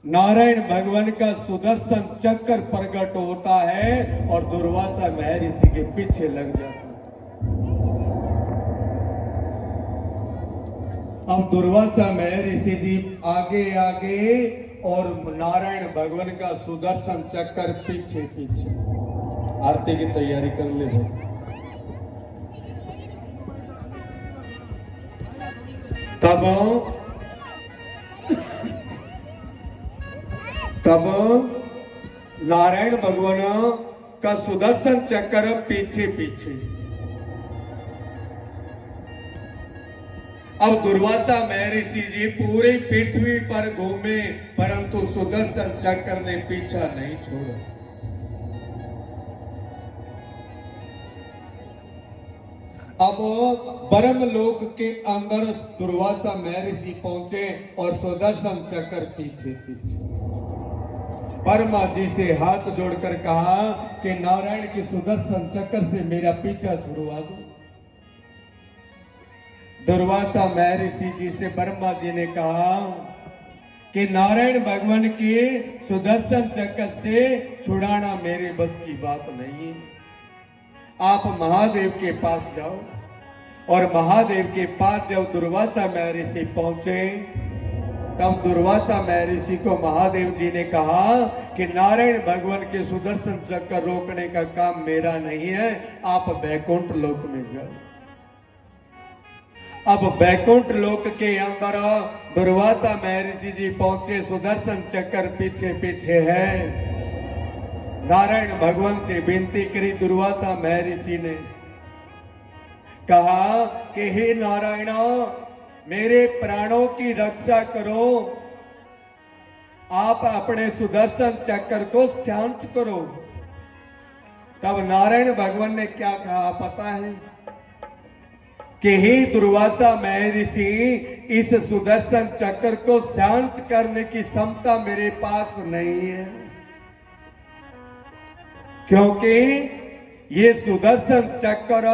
नारायण भगवान का सुदर्शन चक्र प्रकट होता है और दुर्वासा महर्षि के पीछे लग जाता है। अब दुर्वासा महर्षि जी आगे आगे और नारायण भगवान का सुदर्शन चक्र पीछे पीछे। आरती की तैयारी कर ले बस। तब नारायण भगवान का सुदर्शन चक्र पीछे पीछे। अब दुर्वासा महर्षि जी पूरी पृथ्वी पर घूमे परंतु सुदर्शन चक्र ने पीछा नहीं छोड़ा। अब ब्रह्मलोक के अंदर दुर्वासा महर्षि पहुंचे और सुदर्शन चक्र पीछे पीछे। ब्रह्मा जी से हाथ जोड़कर कहा कि नारायण के सुदर्शन चक्र से मेरा पीछा छुड़वा दो। दुर्वासा महर्षि जी से ब्रह्मा जी ने कहा कि नारायण भगवान के सुदर्शन चक्र से छुड़ाना मेरे बस की बात नहीं है। आप महादेव के पास जाओ। और महादेव के पास जब दुर्वासा महर्षि पहुंचे तब दुर्वासा महर्षि को महादेव जी ने कहा कि नारायण भगवान के सुदर्शन चक्र रोकने का काम मेरा नहीं है, आप बैकुंठ लोक में जाओ। अब बैकुंठ लोक के अंदर दुर्वासा महर्षि जी पहुंचे, सुदर्शन चक्र पीछे पीछे है। नारायण भगवान से विनती करी दुर्वासा महर्षि ने, कहा कि हे नारायण मेरे प्राणों की रक्षा करो, आप अपने सुदर्शन चक्र को शांत करो। तब नारायण भगवान ने क्या कहा पता है कि हे दुर्वासा महर्षि, इस सुदर्शन चक्र को शांत करने की क्षमता मेरे पास नहीं है, क्योंकि ये सुदर्शन चक्र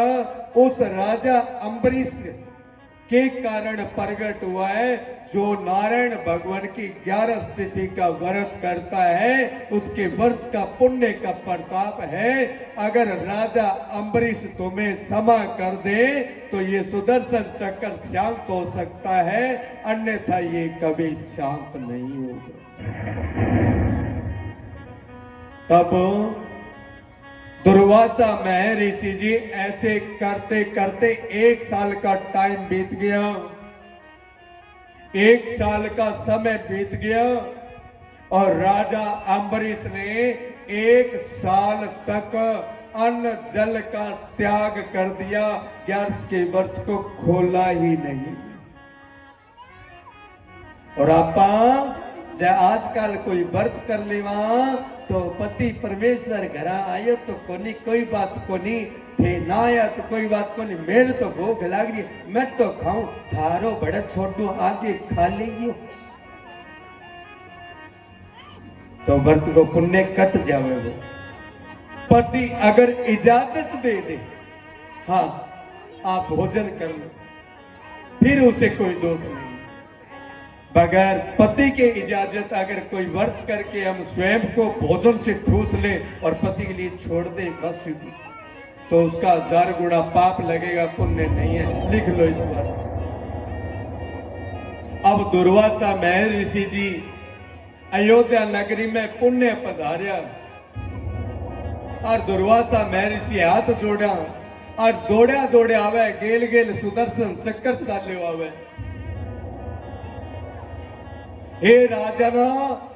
उस राजा अम्बरीश के कारण प्रकट हुआ है जो नारायण भगवान की 11 तिथि का व्रत करता है। उसके व्रत का पुण्य का प्रताप है। अगर राजा अम्बरीश तुम्हें क्षमा कर दे तो ये सुदर्शन चक्र शांत हो सकता है, अन्यथा ये कभी शांत नहीं होगा। तब दुर्वासा महर्षि जी ऐसे करते करते 1 साल का टाइम बीत गया। 1 साल का समय बीत गया और राजा अम्बरीश ने 1 साल तक अन्न जल का त्याग कर दिया, 11 के व्रत को खोला ही नहीं। और आपा आजकल कोई व्रत कर लेवा तो पति परमेश्वर घर आयो तो कोई बात कोनी थे ना आया तो कोई बात कोनी, मेरे तो भूख लाग रही, मैं तो खाऊं, थारो बड़ा छोटू आगे खा लीजिए तो व्रत को पुण्य कट जाएगा। पति अगर इजाजत दे दे, हाँ आप भोजन कर लो, फिर उसे कोई दोष नहीं। बगैर पति के इजाजत अगर कोई व्रत करके हम स्वयं को भोजन से ठूस ले और पति के लिए छोड़ दे बस, तो उसका 1000 गुना पाप लगेगा, पुण्य नहीं है। लिख लो इस बार। अब दुर्वासा महर्षि जी अयोध्या नगरी में पुण्य पधार्या और दुर्वासा महर्षि हाथ जोड़ा और दौड़ा दौड़े आवे, गेल गेल सुदर्शन चक्कर चाल्यो आवे। हे राजन,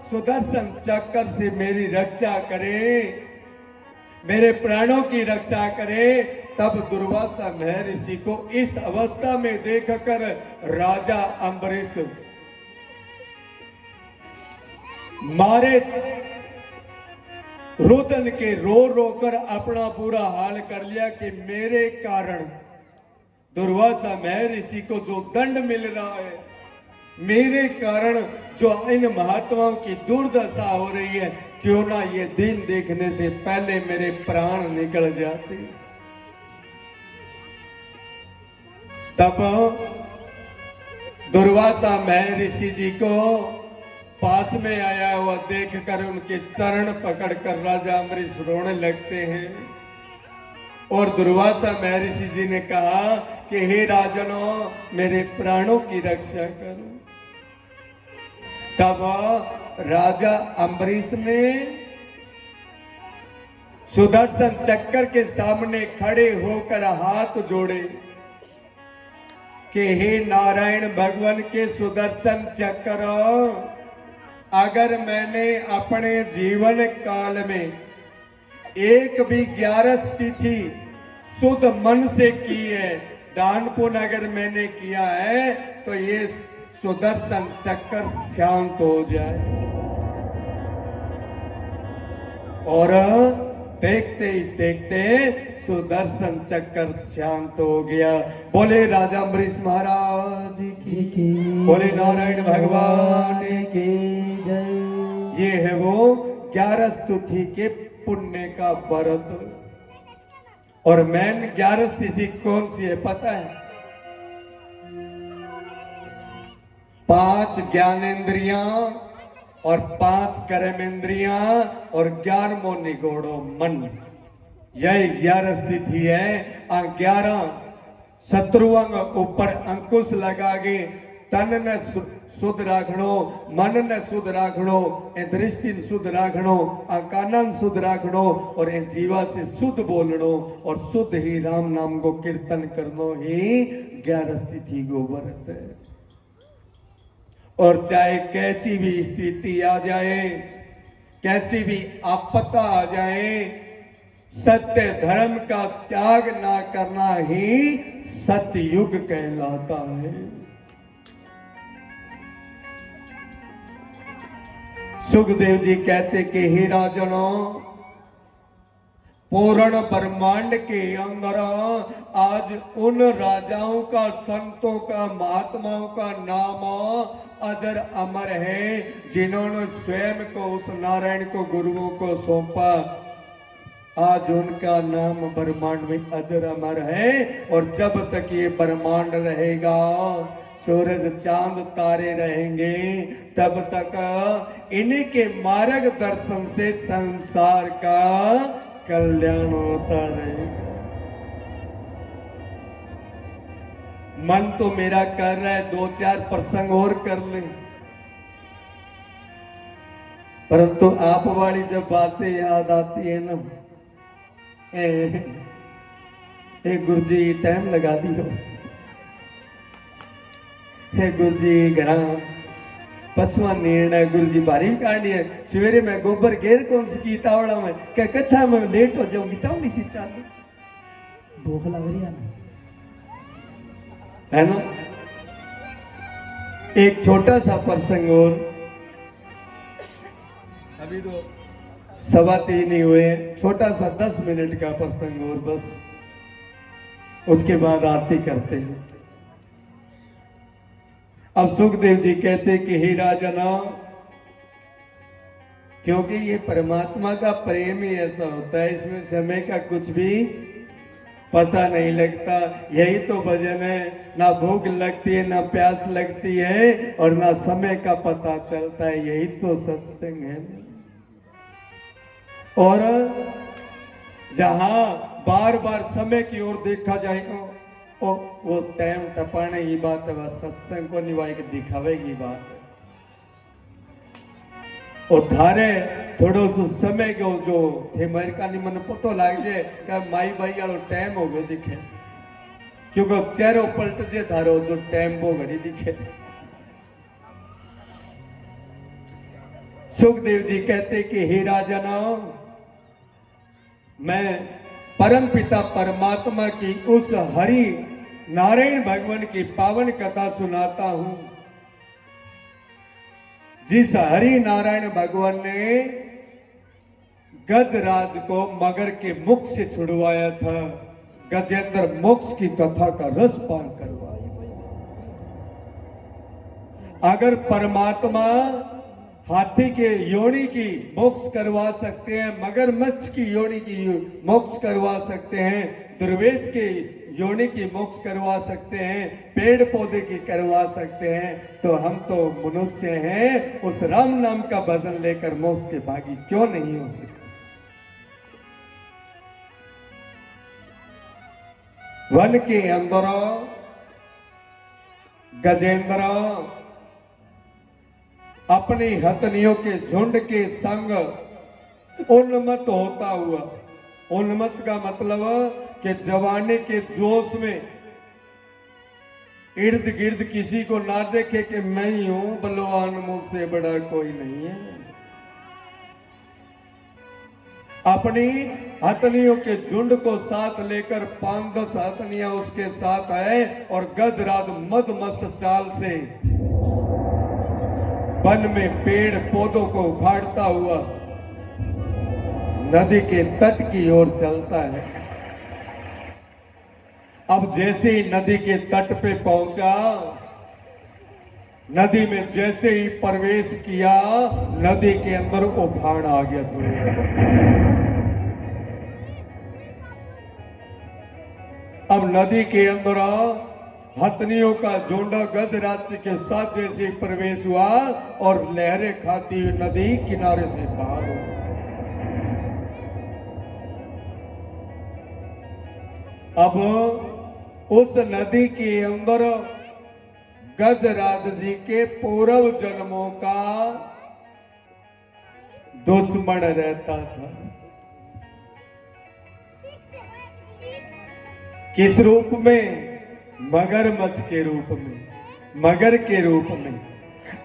सुदर्शन चक्र से मेरी रक्षा करे, मेरे प्राणों की रक्षा करे। तब दुर्वासा महर्षि को इस अवस्था में देखकर राजा अम्बरीश मारे रुदन के रो रो कर अपना बुरा हाल कर लिया कि मेरे कारण दुर्वासा महर्षि को जो दंड मिल रहा है, मेरे कारण जो इन महात्माओं की दुर्दशा हो रही है, क्यों ना ये दिन देखने से पहले मेरे प्राण निकल जाते। तब दुर्वासा महर्षि जी को पास में आया हुआ देखकर उनके चरण पकड़कर राजा अम्बरीश रोने लगते हैं। और दुर्वासा महर्षि जी ने कहा कि हे राजनों, मेरे प्राणों की रक्षा करो। तब राजा अम्बरीश ने सुदर्शन चक्र के सामने खड़े होकर हाथ जोड़े कि हे नारायण भगवान के सुदर्शन चक्र, अगर मैंने अपने जीवन काल में एक भी 11 तिथि शुद्ध मन से की है, दान पुण्य अगर मैंने किया है, तो ये सुदर्शन चक्र शांत हो जाए। और देखते ही देखते सुदर्शन चक्र शांत हो गया। बोले राजा अम्बरीश महाराज की, बोले नारायण भगवान की जय। ये है वो 11 तिथि के पुण्य का व्रत। और मेन 11 तिथि कौन सी है पता है? 5 ज्ञानेंद्रियां और 5 कर्मेंद्रियां और 11वां निगोड़ो मन, यही 11 तिथि है। 11 शत्रुअंग ऊपर अंकुश लगा के तन ने शुद्ध राखणो, मन ने शुद्ध राखणो, दृष्टि शुद्ध राखणो, कानन शुद्ध राखणो और जीवा से शुद्ध बोलणो और शुद्ध ही राम नाम को कीर्तन करनो ही 11 तिथि को व्रत है। और चाहे कैसी भी स्थिति आ जाए, कैसी भी आपदा आ जाए, सत्य धर्म का त्याग ना करना ही सतयुग कहलाता है। सुखदेव जी कहते कि हे राजनों, पूर्ण ब्रह्मांड के अंदर आज उन राजाओं का, संतों का, महात्माओं का नाम अजर अमर है, जिन्होंने स्वयं को उस नारायण को, गुरुओं को सौंपा। आज उनका नाम ब्रह्मांड में अजर अमर है। और जब तक ये ब्रह्मांड रहेगा, सूरज चांद तारे रहेंगे, तब तक इन्हीं के मार्गदर्शन से संसार का कल्याण होता रहेगा। मन तो मेरा कर रहा है 2-4 प्रसंग और कर ले, परंतु आप वाली जब बातें याद आती है ना, गुरु जी टाइम लगा दी हो, गुरु जी घर पशुआ निर्णय, गुरु जी बारी भी काटी है। सवेरे मैं गोबर घेर कौन सी की तावड़ा में क्या कथा में लेट हो जाऊंगी, ताऊ नहीं सी चालू भूख लग रही है ना। एक छोटा सा प्रसंग और, अभी तो 3:15 ही हुए, छोटा सा 10 मिनट का प्रसंग और बस, उसके बाद आरती करते हैं। अब सुखदेव जी कहते कि हे राजना, क्योंकि ये परमात्मा का प्रेम ही ऐसा होता है, इसमें समय का कुछ भी पता नहीं लगता। यही तो भजन है, ना भूख लगती है, ना प्यास लगती है और ना समय का पता चलता है, यही तो सत्संग है। और जहां बार बार समय की ओर देखा जाएगा, वो टाइम टपाने की बात है, वह सत्संग को निभाए के दिखावे की बात है। और धारे थोड़ो सो समय को जो थे अमेरिका ने मन पतो लाग जाए कि माई भाई वालो टाइम हो गयो दिखे, क्योंकि चेहरो पलट जे थारो जो टाइम वो घड़ी दिखे। सुखदेव जी कहते कि हे राजना, मैं परम पिता परमात्मा की उस हरि नारायण भगवान की पावन कथा सुनाता हूं, जिस हरि नारायण भगवान ने गजराज को मगर के मुख से छुड़वाया था, गजेंद्र मोक्ष की कथा का रस पान करवाया। अगर परमात्मा हाथी के योनि की मोक्ष करवा सकते हैं, मगरमच्छ की योनि की मोक्ष करवा सकते हैं, दुर्वेश के योनि की मोक्ष करवा सकते हैं, पेड़ पौधे की करवा सकते हैं, तो हम तो मनुष्य हैं, उस राम नाम का भजन लेकर मोक्ष के भागी क्यों नहीं हो सकते। वन के अंदर गजेंद्र अपनी हथनियों के झुंड के संग उन्मत्त होता हुआ, उन्मत्त का मतलब कि जवानी के जोश में इर्द गिर्द किसी को ना देखे कि मैं ही हूं बलवान, मुझसे बड़ा कोई नहीं है। अपनी हथनियों के झुंड को साथ लेकर 5-10 हथनियां उसके साथ आए और गजराज मदमस्त चाल से वन में पेड़ पौधों को उखाड़ता हुआ नदी के तट की ओर चलता है। अब जैसे ही नदी के तट पे पहुंचा, नदी में जैसे ही प्रवेश किया, नदी के अंदर उफान आ गया थोड़ा। अब नदी के अंदर हथनियों का झुंड गजराज के साथ जैसे ही प्रवेश हुआ और लहरें खाती हुई नदी किनारे से बाहर हो। अब उस नदी के अंदर गजराज जी के पूर्व जन्मों का दुश्मन रहता था। किस रूप में? मगरमच्छ के रूप में, मगर के रूप में।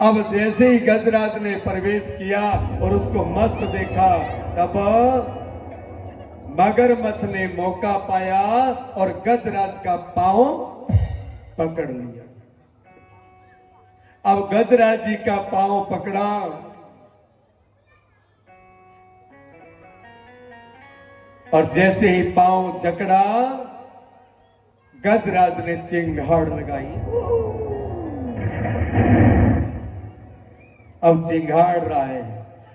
अब जैसे ही गजराज ने प्रवेश किया और उसको मस्त देखा, तब मगरमच्छ ने मौका पाया और गजराज का पांव पकड़ लिया। अब गजराज जी का पांव पकड़ा और जैसे ही पांव जकड़ा, गजराज ने चिंगाड़ लगाई। अब चिंगाड़ रहा है।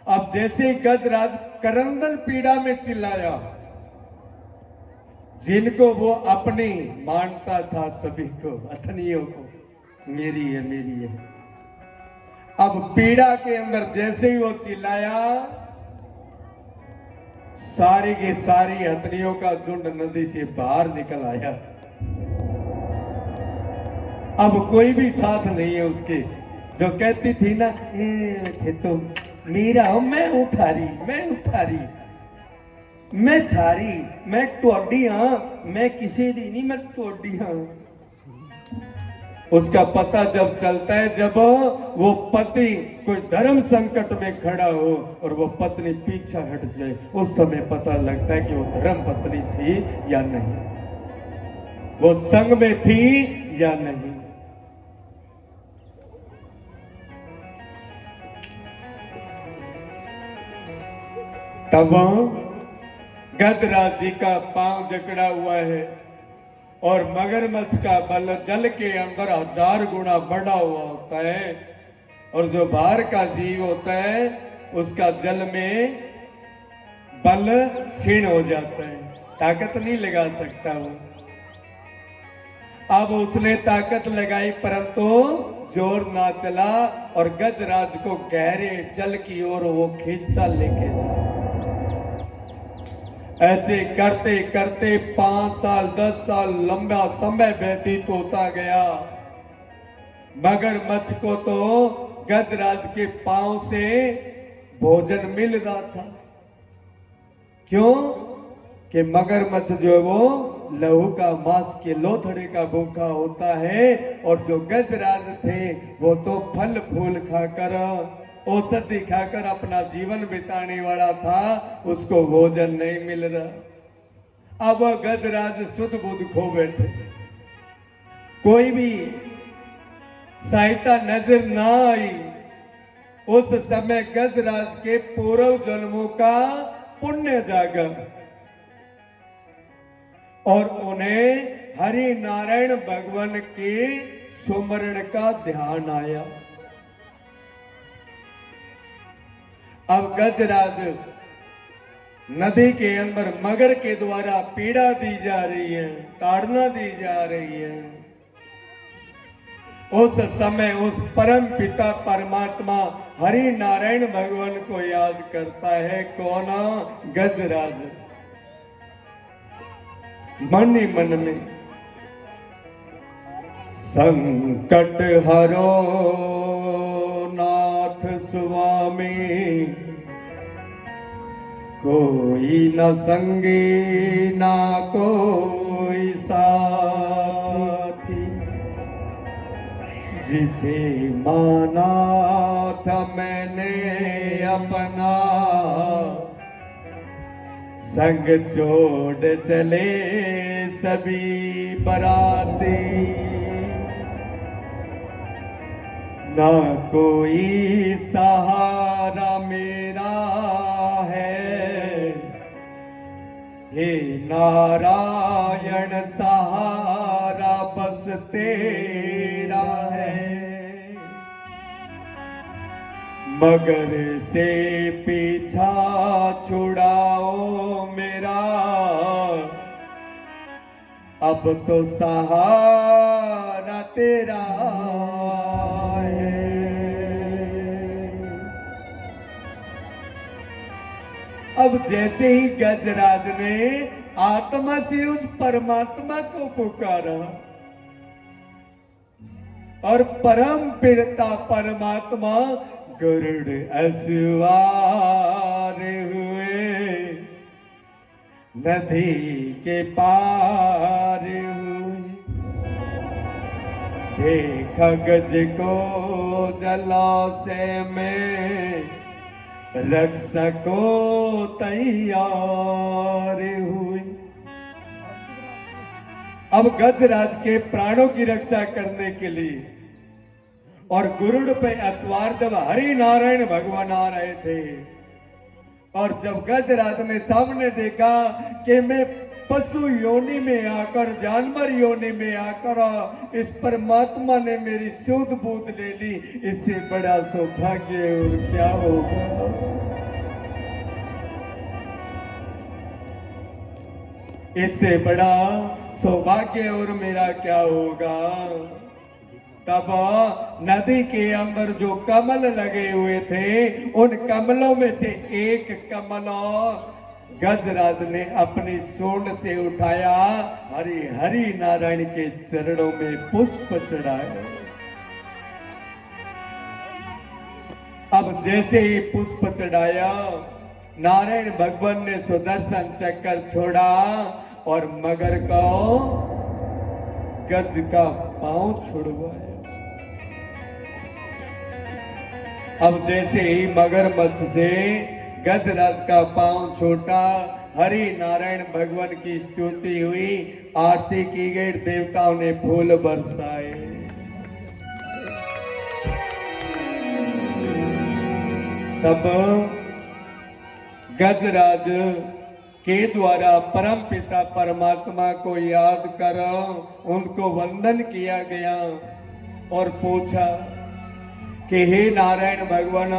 अब जैसे गजराज करंदल पीड़ा में चिल्लाया, जिनको वो अपनी मानता था, सभी को, अथनियों को, मेरी है मेरी है। अब पीड़ा के अंदर जैसे ही वो चिल्लाया, सारी की सारी हथनियों का झुंड नदी से बाहर निकल आया। अब कोई भी साथ नहीं है उसके। जो कहती थी ना, थे तो मेरा हो, मैं उठारी, मैं उठारी, मैं थारी, मैं टोडी, हाँ मैं किसी दी नहीं, मैं टोडी, हाँ। उसका पता जब चलता है, जब वो पति कोई धर्म संकट में खड़ा हो और वो पत्नी पीछा हट जाए, उस समय पता लगता है कि वो धर्म पत्नी थी या नहीं, वो संग में थी या नहीं। तब गजराज जी का पांव जकड़ा हुआ है और मगरमच्छ का बल जल के अंदर 1000 गुना बढ़ा हुआ होता है, और जो बाहर का जीव होता है उसका जल में बल क्षीण हो जाता है, ताकत नहीं लगा सकता वो। अब उसने ताकत लगाई परंतु जोर ना चला और गजराज को गहरे जल की ओर वो खींचता लेके जा। ऐसे करते करते 5 साल 10 साल लंबा समय व्यतीत होता गया। मगरमच्छ को तो गजराज के पांव से भोजन मिल रहा था। क्यों? कि मगरमच्छ जो है वो लहू का, मांस के लोथड़े का भूखा होता है, और जो गजराज थे वो तो फल फूल खाकर, औषधि खाकर अपना जीवन बिताने वाला था, उसको भोजन नहीं मिल रहा। अब गजराज सुध बुध खो बैठे, कोई भी सहायता नजर ना आई। उस समय गजराज के पूर्व जन्मों का पुण्य जागा और उन्हें हरि नारायण भगवान के सुमरण का ध्यान आया। अब गजराज नदी के अंदर मगर के द्वारा पीड़ा दी जा रही है, ताड़ना दी जा रही है। उस समय उस परम पिता परमात्मा हरि नारायण भगवान को याद करता है। कौन? गजराज। मन ही मन में संकट हरो नाथ स्वामी, कोई न संगी ना कोई साथी, जिसे माना था मैंने अपना, संग छोड़ चले सभी बराती। ना कोई सहारा मेरा है, हे नारायण सहारा बस तेरा है। मगर से पीछा छुड़ाओ मेरा, अब तो सहारा तेरा है। अब जैसे ही गजराज ने आत्मा से उस परमात्मा को पुकारा और परम पिता परमात्मा गरुड़ असवार हुए, नदी के पार हुए। देखा गज को जलाशय में, रक्षको तैयार हुए। अब गजराज के प्राणों की रक्षा करने के लिए और गुरुड़ पे असवार जब हरि नारायण भगवान आ रहे थे, और जब गजराज ने सामने देखा कि मैं पशु योनि में आकर, जानवर योनि में आकर इस परमात्मा ने मेरी शुद्ध बूंद ले ली, इससे बड़ा सौभाग्य और क्या होगा। इससे बड़ा सौभाग्य और मेरा क्या होगा। तब नदी के अंदर जो कमल लगे हुए थे, उन कमलों में से एक कमल गजराज ने अपनी सूंड से उठाया, हरि हरि नारायण के चरणों में पुष्प चढ़ाया। अब जैसे ही पुष्प चढ़ाया, नारायण भगवान ने सुदर्शन चक्र छोड़ा और मगर को गज का पांव छुड़वाया। अब जैसे ही मगरमच्छ से गजराज का पांव छूटा, हरि नारायण भगवान की स्तुति हुई, आरती की गई, देवताओं ने फूल बरसाए। तब गजराज के द्वारा परम पिता परमात्मा को याद कर उनको वंदन किया गया और पूछा कि हे नारायण भगवान,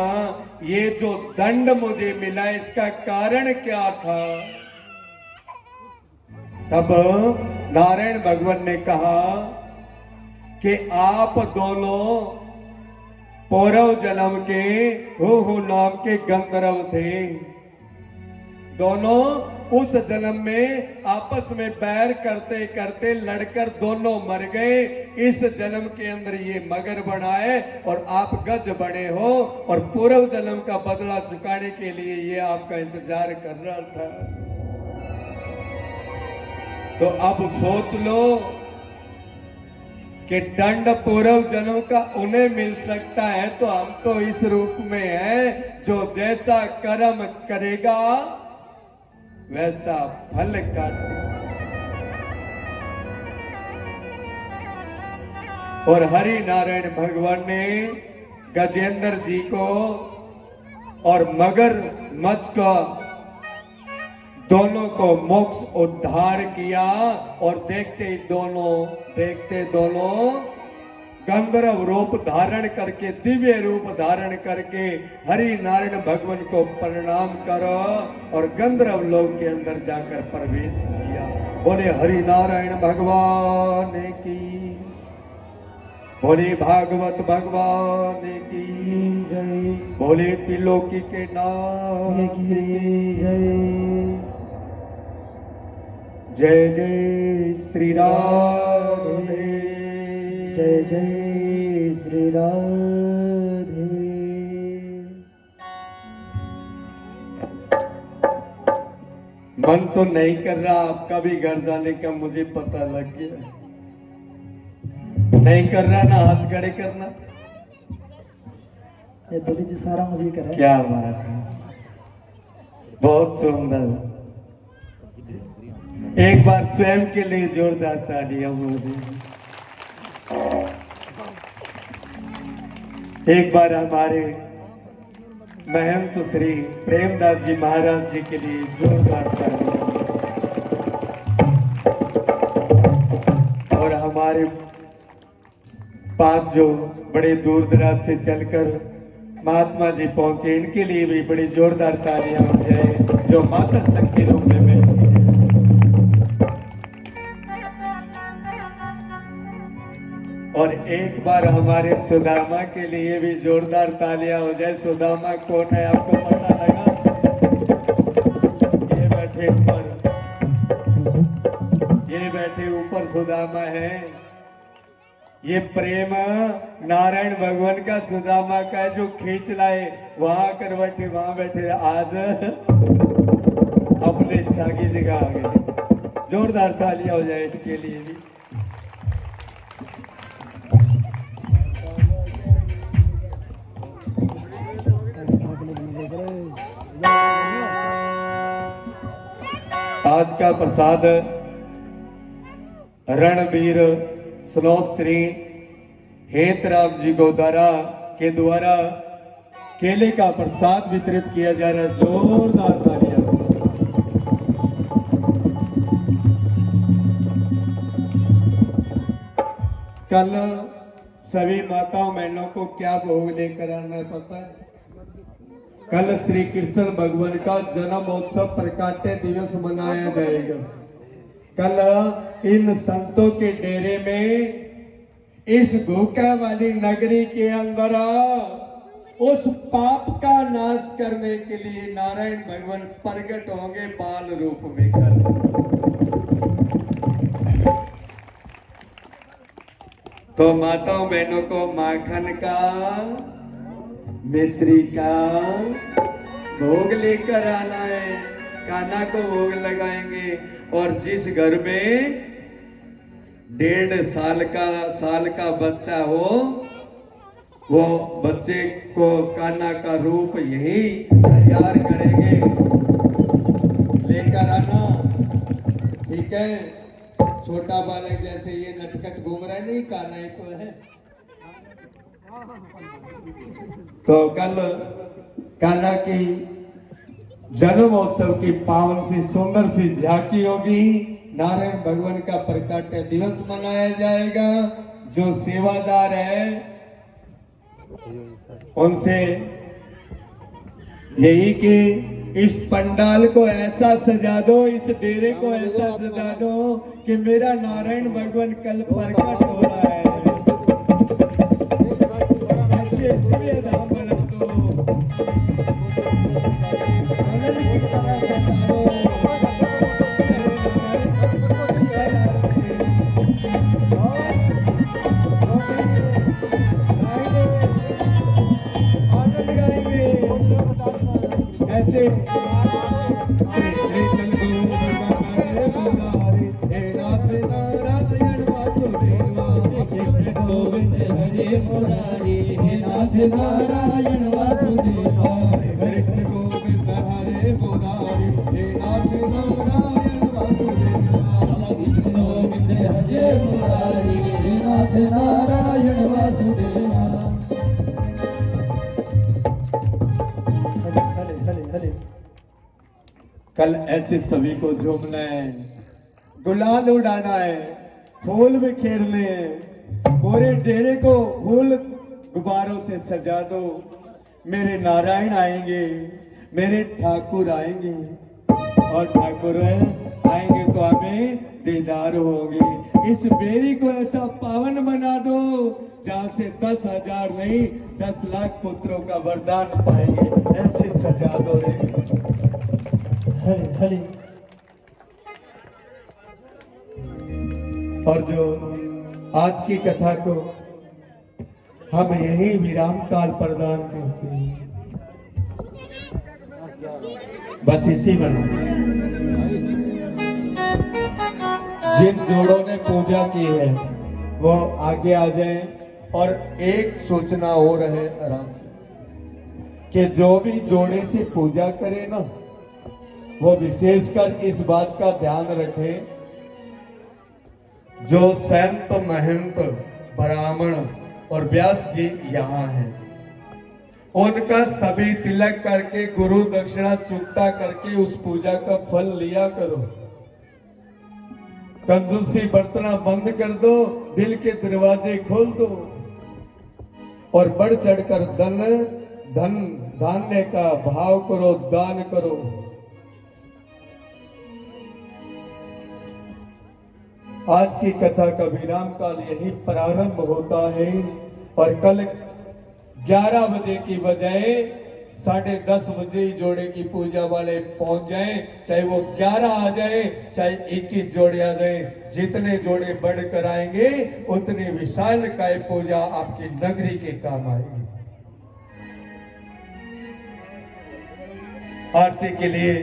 ये जो दंड मुझे मिला इसका कारण क्या था। तब नारायण भगवान ने कहा कि आप दोनों पूर्व जन्म के हो नाम के गंधर्व थे। दोनों उस जन्म में आपस में बैर करते करते लड़कर दोनों मर गए। इस जन्म के अंदर ये मगर बना है और आप गज बने हो, और पूर्व जन्म का बदला चुकाने के लिए ये आपका इंतजार कर रहा था। तो अब सोच लो कि दंड पूर्व जन्म का उन्हें मिल सकता है, तो हम तो इस रूप में हैं जो जैसा कर्म करेगा वैसा फल काटे। और हरि नारायण भगवान ने गजेंद्र जी को और मगर मच्छ को दोनों को मोक्ष उद्धार किया, और देखते दोनों गंधर्व रूप धारण करके, दिव्य रूप धारण करके हरि नारायण भगवान को प्रणाम करो और गंधर्व लोक के अंदर जाकर प्रवेश किया। बोले हरि नारायण भगवान की, बोले भागवत भगवान की जय, बोले त्रिलोकी के नाथ की जय। जय जय श्री राधे, जय जय श्री राधे। मन तो नहीं कर रहा आपका भी घर जाने का, मुझे पता लग गया। नहीं कर रहा ना, हाथ खड़े करना। ये दिल्ली जी सारा मुझे कर रहा है। क्या बात है, बहुत सुंदर। एक बार स्वयं के लिए जोरदार तालियां मुझे। एक बार हमारे महंत श्री प्रेमदास जी महाराज जी के लिए जोरदार तालियां। और हमारे पास जो बड़े दूर दराज से चलकर महात्मा जी पहुंचे, इनके लिए भी बड़ी जोरदार तालियां हो जाए, जो माता संघ के रूप में बैठी है। और एक बार हमारे सुदामा के लिए भी जोरदार तालियां हो जाए। सुदामा कौन है आपको पता लगा? ये बैठे ऊपर, ये बैठे ऊपर सुदामा है। ये प्रेम नारायण भगवान का सुदामा का है, जो खींच लाए वहां कर बैठे, वहां बैठे, आज अपने सागी जगह आ गए। जोरदार तालियां हो जाए इसके लिए भी। आज का प्रसाद रणवीर स्नोप श्री हेतराम जी गोदारा के द्वारा केले का प्रसाद वितरित किया जा रहा है। जोरदार तालियां। कल सभी माताओं बहनों को क्या भोग लेकर आना है पता है? कल श्री कृष्ण भगवान का जन्मोत्सव प्रकाट्य दिवस मनाया जाएगा। कल इन संतों के डेरे में, इस भूखा वाली नगरी के अंदर उस पाप का नाश करने के लिए नारायण भगवान प्रकट होंगे बाल रूप में कर। तो माताओं बहनों को माखन का, मिश्री का भोग लेकर आना है। कान्हा को भोग लगाएंगे। और जिस घर में 1.5 साल का बच्चा हो, वो बच्चे को कान्हा का रूप यही तैयार करेंगे, लेकर आना। ठीक है, छोटा बालक जैसे ये नटखट घूम रहा है, नहीं कान्हा ही तो है। तो कल कान्हा की जन्मोत्सव की पावन सी सुंदर सी झांकी होगी। नारायण भगवान का प्रकाट्य दिवस मनाया जाएगा। जो सेवादार है उनसे यही कि इस पंडाल को ऐसा सजा दो, इस डेरे को ऐसा सजा दो कि मेरा नारायण भगवान कल प्रकट हो रहा है। ऐसे दिव्य धाम बना दो। ऐसे नारायण वासुदेवा कृष्ण गोविंद हरे मुरारी हे नाथ नारायण वासुदेवा कृष्ण गोविंद हरे मुरारी हे नाथ नारायण वासुदेवा। कल ऐसे सभी को झूमना है, गुलाल उड़ाना है, फूल बिखेरने हैं, पूरे डेरे को फूल गुब्बारों से सजा दो। मेरे नारायण आएंगे, मेरे ठाकुर आएंगे, और ठाकुर आएंगे तो हमें दीदार होंगे। इस बेरी को ऐसा पावन बना दो जहां से 10,000 नहीं 10 लाख पुत्रों का वरदान पाएंगे। ऐसी सजा दो रे। हरि हरि। और जो आज की कथा को हम यही विराम काल प्रदान करते हैं, बस इसी में जिन जोड़ों ने पूजा की है वो आगे आ जाए। और एक सूचना और है आराम से कि जो भी जोड़े से पूजा करे ना, वो विशेषकर इस बात का ध्यान रखे, जो संत महंत ब्राह्मण और व्यास जी यहाँ हैं, उनका सभी तिलक करके गुरु दक्षिणा चुकता करके उस पूजा का फल लिया करो। कंजूसी बरतना बंद कर दो, दिल के दरवाजे खोल दो, और बढ़ चढ़कर धान्य का भाव करो, दान करो। आज की कथा का विराम काल यही प्रारंभ होता है, और कल 11 बजे की बजाय 10:30 बजे ही जोड़े की पूजा वाले पहुंच जाएं। चाहे वो 11 आ जाए, चाहे 21 जोड़े आ जाए, जितने जोड़े बढ़कर आएंगे उतनी विशाल काय पूजा आपकी नगरी के काम आएगी। आरती के लिए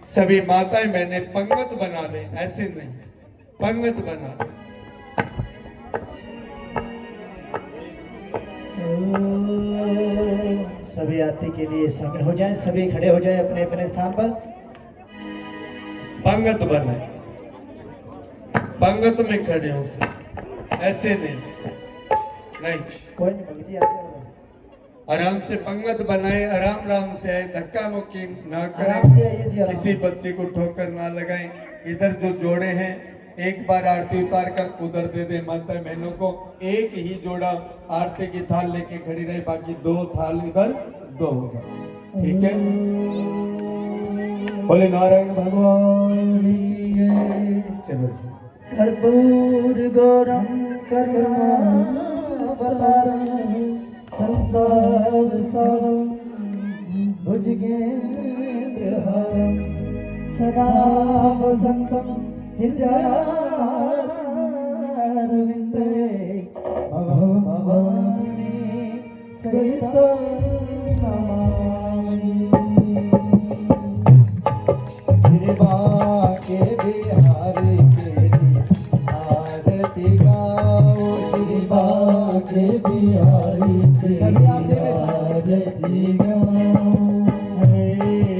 सभी माताएं मैंने पंगत बना ले, ऐसे नहीं, पंगत बना ले। सभी आरती के लिए शामिल हो जाएं, सभी खड़े हो जाएं अपने अपने स्थान पर। पंगत बनाए, पंगत में खड़े हो से, ऐसे नहीं कोई नहीं भगत जी, आ जाओ। आराम से पंगत बनाए, आराम आराम से आए, धक्का मुक्की ना आराम से आइए जी, करें, आराम किसी बच्चे को ठोकर ना लगाएं। इधर जो जोड़े हैं एक बार आरती उतार कर उधर दे दे माता बहनों को। एक ही जोड़ा आरती की थाल लेके खड़ी रहे, बाकी 2 थाल इधर 2 उधर, ठीक है। बोले नारायण भगवान। चलो जी। कर्पूर गौरम करुणावतारम संसार सारम भुजगेन्द्रहारम सदा वसंतम हृदयारविंदे भवानी सहितं नमामि। श्री बांके बिहारी तेरी आरती गाओ, श्री बांके बिहारी तेरी आरती गाओ। हे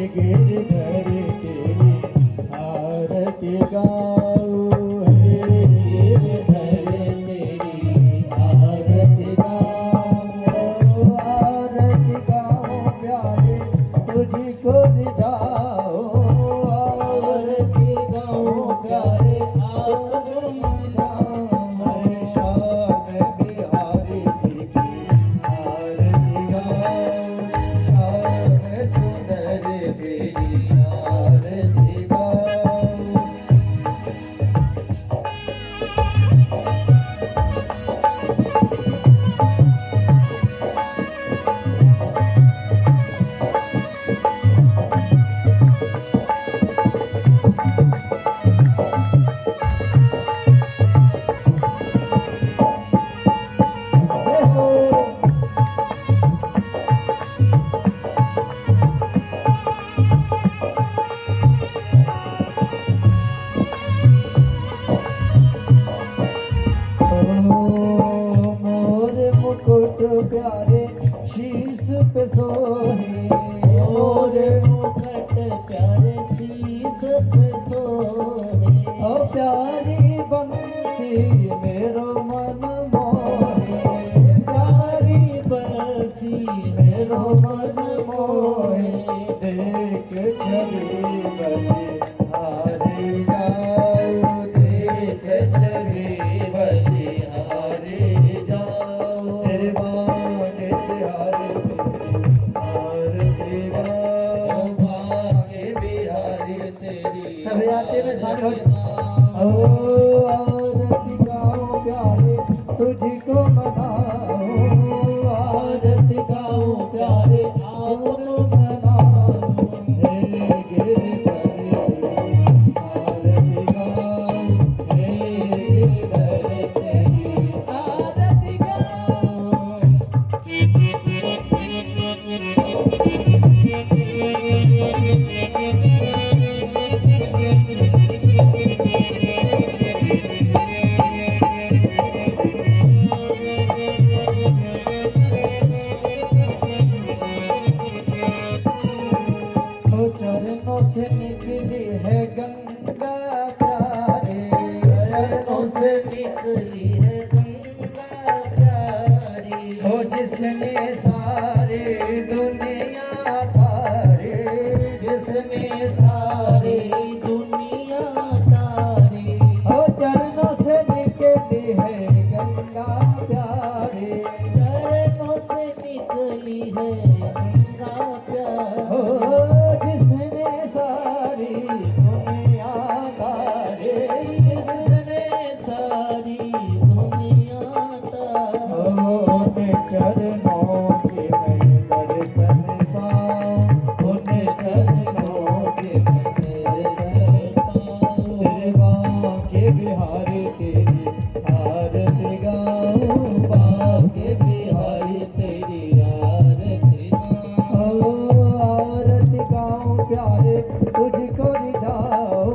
गिरधर तेरी आरती गाओ, हे गिरधर तेरी आरती गाओ। आरती गाओ प्यारे तुझको रिझाओ, आरती गाओ प्यारे आपको रिझाओ। हरे श्याम बिहारी जी की आरती गाओ, श्याम सुंदर तेरी आरती गाओ। जय हो। मोर मुकुट प्यारे शीस पे सोहे, मोर मुकुट प्यारे शीस पे सोहे। ओ प्यारी बंसी मेरो मन मोहे, प्यारी बंसी मेरो मन मोहे। देख छवि बलिहारी जाओ, देख छवि बलिहारी सभी आरती में शामिल हो जाए। ओ आरती गाओ प्यारे तुझको मनाओ, आरती गाओ प्यारे आपको मनाओ, हे गिरधर तेरी आरती गाओ, हे गिरधर तेरी आरती गाओ। तो चरणों से निकली है गंगा प्यारे, चरणों से निकली है गंगा प्यारी, हो जिसने सारी दुनिया तारे, जिसने सारी दुनिया तारी, हो चरणों से निकली है गंगा प्यारे, चरणों से निकली है गंगा प्यारी, हो जिसने सारी दुनिया तारे, जिसने सारी दुनिया तारे, उन चरणों के मैं दर्शन पाऊं, उन चरणों के मैं दर्शन पाऊं, सेवा के बिहारी तेरी आरती गाऊं, बाके बिहारी तेरी आरती गाऊं, आरती गाऊं प्यारे तुझको रिझाओ,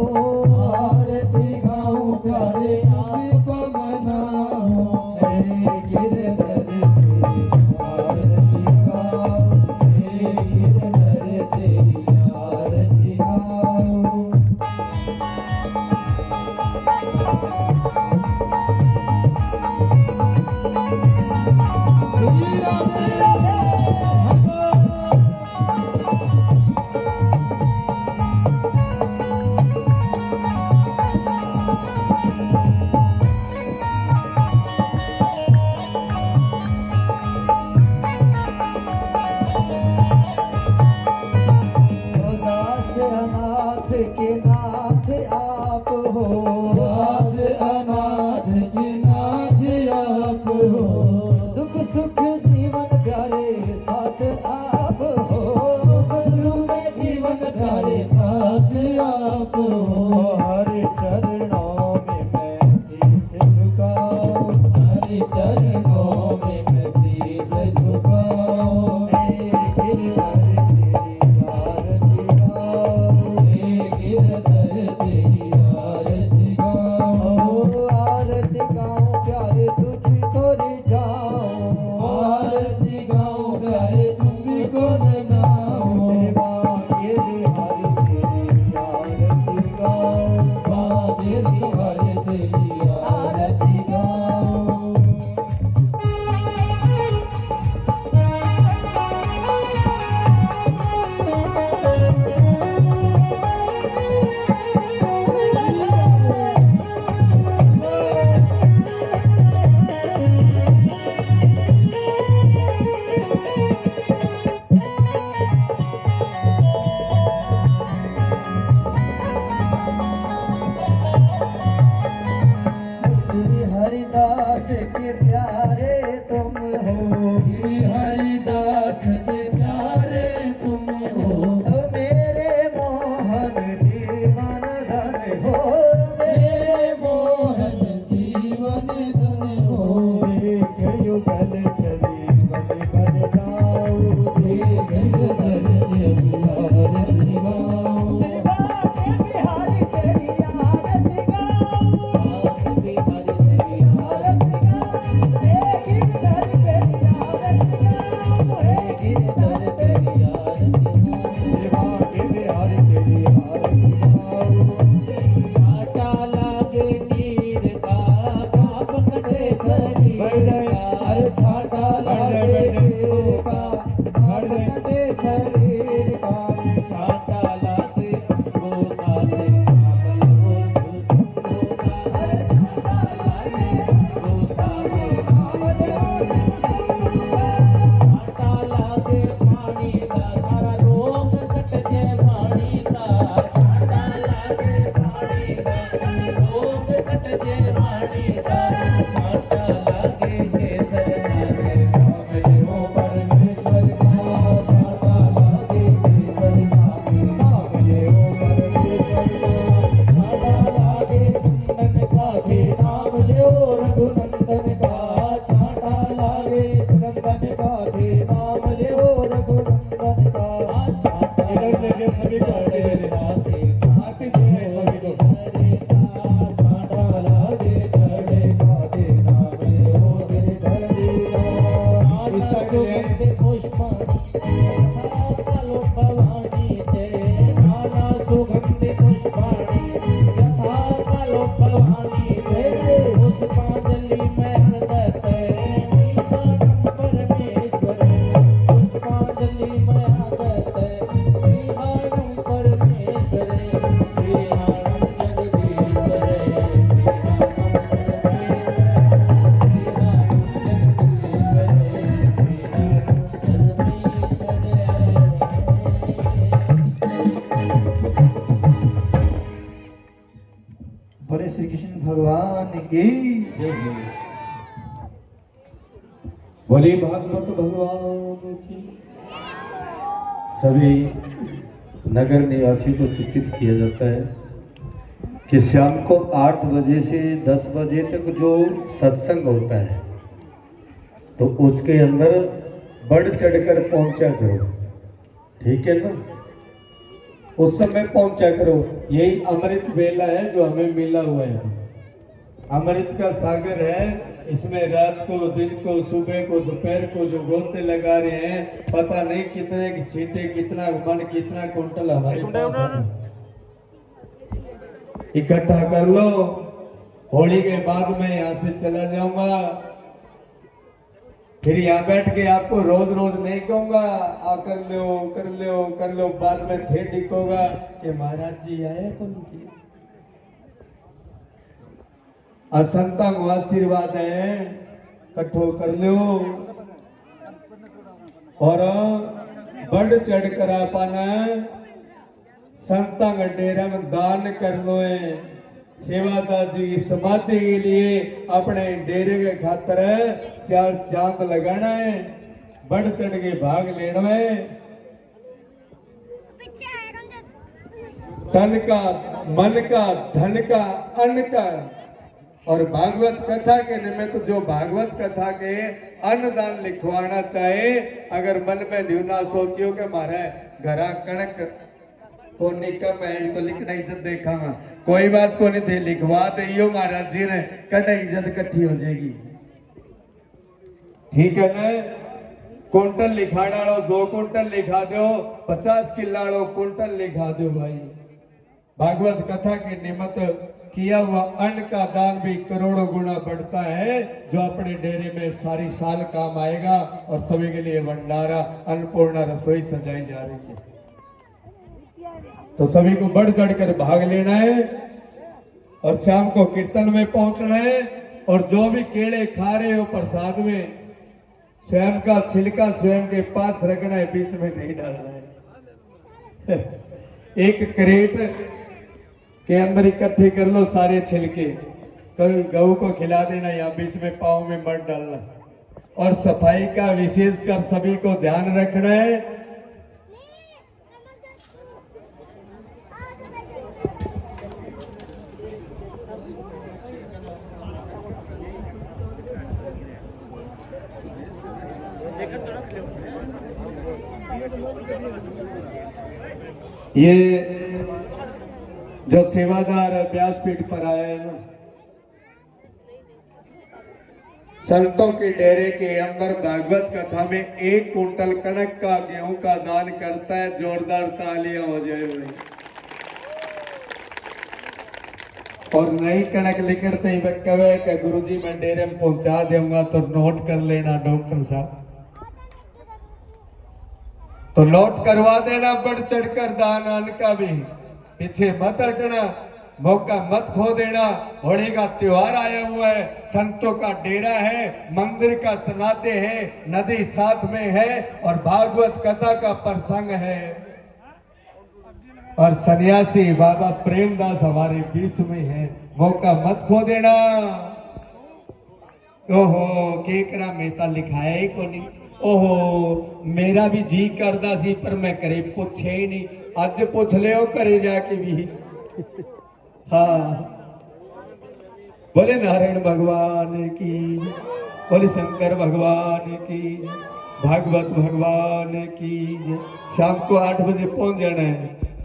आरती गाऊं प्यारे आपको मनाओ, हे गिरधर तेरी आरती गाओ, हे गिरधर तेरी आरती गाओ। दास अनाथ के नाथ आप हो, दास अनाथ के नाथ आप हो, दुख सुख जीवन प्यारे साथ आप हो, दुख सुख जीवन प्यारे साथ आप हो, हर चरणों में मैं शीश झुकाऊं, हर चरणों में मैं शीश झुकाऊं, हे गिरधर तेरी आरती गाऊं, हे गिरधर तेरी आरती गाऊं, आरती गाऊं प्यारे तुझको रिझाऊं, आरती गाऊं प्यारे तुझको लगाऊं, सेवा के बिहारी तेरी आरती गाऊं, बाके बिहारी तेरी आरती गाऊं। श्री हरिदास के प्यारे तुम हो, श्री हरिदास के प्यारे तुम हो, मेरे मोहन जीवन धन हो, मेरे मोहन जीवन धन हो, एक युगल चली बन कर जाओ, एक युगल चली आरती गाओ, सेवा के बिहारी तेरी आरती गाओ, आरती बिहारी तेरी आरती गाओ, हे गिरधर तेरी आरती गाओ, हे गिरधर तेरी आरती गाओ, सेवा के बिहारी तेरी आरती गाओ। छाटा लागे नीर का पाप कटे शरीर का, अरे छाटा लागे नीर का पाप कटे शरीर का, छाटा लागे गोता दे काबल हो सुसंगोता, अरे छाटा लागे गोता दे काबल हो सुसंगोता, छाटा लागे पानी का सारा रोग कट जाए पानी का, छाटा लागे कालो भवानी जय नाना सुगंधि पुष्पाणि यथा कालो भवानी जय पुष्पांजलि में हृदय परमेश्वर पुष्पांजलि में हृदय श्रीहारम परमेश्वर श्रीहारम जगदीश्वर बोले श्री कृष्ण भगवान की बोले भागवत भगवान की। सभी नगर निवासी को सूचित किया जाता है कि शाम को 8 बजे से 10 बजे तक जो सत्संग होता है तो उसके अंदर बढ़ चढ़कर पहुंचा करो, ठीक है ना। उस समय पहुंचा करो। यही अमृत वेला है जो हमें मिला हुआ है, अमृत का सागर है। इसमें रात को, दिन को, सुबह को, दोपहर को जो गोते लगा रहे हैं, पता नहीं कितने की छींटे, कितना मन, कितना कुंटल हमारे पास है। इकट्ठा कर लो। होली के बाद मैं यहाँ से चला जाऊंगा, फिर यहाँ बैठ के आपको रोज रोज नहीं कहूंगा आ कर लो कर लो कर लो, बाद में थे दिखोगा कि महाराज जी आया कौन की। और संता को आशीर्वाद है, कट्ठो कर लो और बढ़ चढ़ कर पाना संता का डेरा में दान कर लो है। सेवादार जी की समाधि के लिए अपने डेरे के खातर 4 चांद लगाना है, बढ़ चढ़ के भाग लेना है। तन का, मन का, धन का, अन्न का। और भागवत कथा के निमित्त जो भागवत कथा के अन्नदान लिखवाना चाहे, अगर मन में न्यूना सोचियो कि मारे घरा कणक को निकम है तो लिखना इज्जत देखांगा, कोई बात को नहीं थे, लिखवा दियो महाराज जी ने, कद इज्जत इकट्ठी हो जाएगी, ठीक है ना। कुंटल लिखाना लो 2 कुंटल लिखा दो, 50 किला लो कुंटल लिखा दो भाई। भागवत कथा के निमित्त किया हुआ अन्न का दान भी करोड़ों गुना बढ़ता है, जो अपने डेरे में सारी साल काम आएगा। और सभी के लिए भंडारा अन्नपूर्णा रसोई सजाई जा रही है, तो सभी को बढ़ चढ़ कर भाग लेना है। और शाम को कीर्तन में पहुंचना है। और जो भी केले खा रहे हो प्रसाद में, स्वयं का छिलका स्वयं के पास रखना है, बीच में नहीं डालना है। एक क्रेट के अंदर इकट्ठे कर लो सारे छिलके, कल गऊ को खिला देना या बीच में पाँव में मत डालना। और सफाई का विशेषकर सभी को ध्यान रखना है। ये जो सेवादार व्यासपीठ पर आया है ना, संतों के डेरे के अंदर भागवत कथा में 1 कुंटल कणक का गेहूं का दान करता है। जोरदार तालियां हो जाए भाई। और नई कणक लिखते ही कहे कि गुरुजी मैं डेरे में पहुंचा दूंगा, तो नोट कर लेना डॉक्टर साहब, तो नोट करवा देना। बढ़ चढ़कर दान अन्न का भी पीछे मत हटना, मौका मत खो देना। होली का त्योहार आया हुआ है, संतों का डेरा है, मंदिर का सनाते है, नदी साथ में है और भागवत कथा का प्रसंग है। और सन्यासी बाबा प्रेमदास हमारे बीच में है, मौका मत खो देना। ओहो केकरा मेहता लिखाया ही को नहीं। ओहो मेरा भी जी करदा सी, पर मैं करे पूछे ही नहीं। अज पूछ ले करे जाके भी। हाँ बोले नारायण भगवान की, बोले शंकर भगवान की, भागवत भगवान की। शाम को 8 बजे पहुंच जाना है।